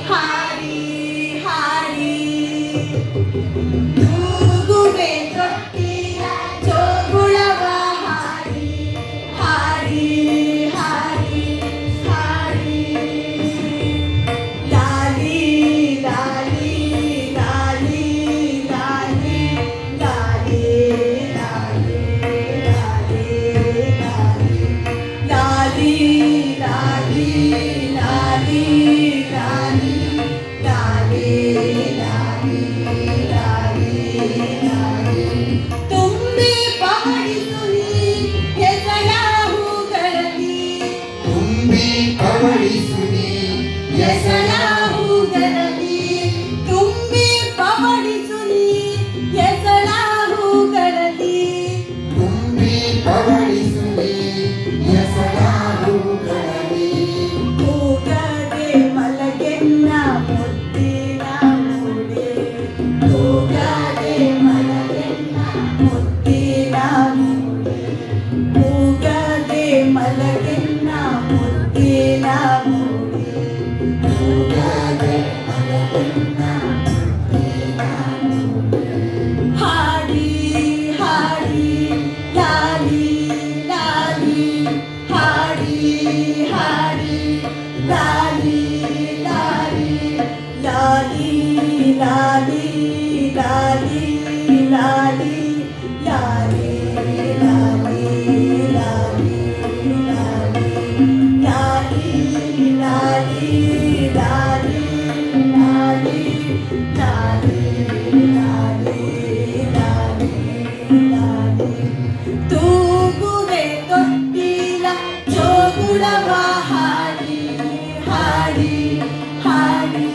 ಹಾಡಿ ಹಾಡಿ ತೂಗುವೆ ತೊಟ್ಟಿಲ ಜೋಗುಳವ ಹಾಡಿ ಹಾಡಿ ಹಾಡಿ ಹಾಡಿ ಲಾಲಿ ಲಾಲಿ ಲಾಲಿ ಲಾಲಿ ಲಾಲಿ ಲಾಲಿ ಲಾಲಿ ಲಾಲಿ ಲಾಲಿ ಲಾಲಿ ಲಾಲಿ ಲಾಲಿ ಲಾಲಿ ತುಂಬಿ ಪವಡಿಸುನಿ ಹೆಸಳ ಹೂಗಳಲ್ಲಿ ತುಂಬಿ ಪವಡಿಸುನಿ ಹೆಸಳ ಹೂಗಳಲ್ಲಿ ತುಂಬಿ ಪವಡಿಸುನಿ ಹೆಸಳ ಹೂಗಳಲ್ಲಿ ತುಂಬಿ ಪವಡಿಸುನಿ ಹೆಸಳ ಹೂಗಳಲ್ಲಿ ಹೋಗದೆ ಮಲಗೆನ್ನ ಮುತ್ತಿನ ಮೂಡೆ ಹೋಗದೆ ಮಲಗೆನ್ನ ಮುತ್ತಿನ ಮೂಡೆ ಹೋಗದೆ ಮಲಗೆನ್ನ ಮುತ್ತಿನ ಮೂಡೆ ಹೋಗದೆ ಮಲಗೆನ್ನ ಮುತ್ತಿನ ಮೂಡೆ ಹಾಡಿ ಹಾಡಿ ಲಾಲಿ ಲಾಲಿ ಹಾಡಿ ಹಾಡಿ ಲಾಲಿ ಲಾಲಿ ಲಾಲಿ ಲಾಲಿ ಲಾಲಿ ಲಾಲಿ ಲಾಲಿ ಲಾಲಿ ಲಾಲಿ ಲಾಲಿ ಲಾಲಿ ಲಾಲಿ ಲಾಲಿ ಲಾಲಿ ಲಾಲಿ ಲಾಲಿ ಲಾಲಿ ತೂಗುವೆ ತೊಟ್ಟಿಲ ಜೋಗುಳವ ಹಾಡಿ ಹಾಡಿ ಹಾಡಿ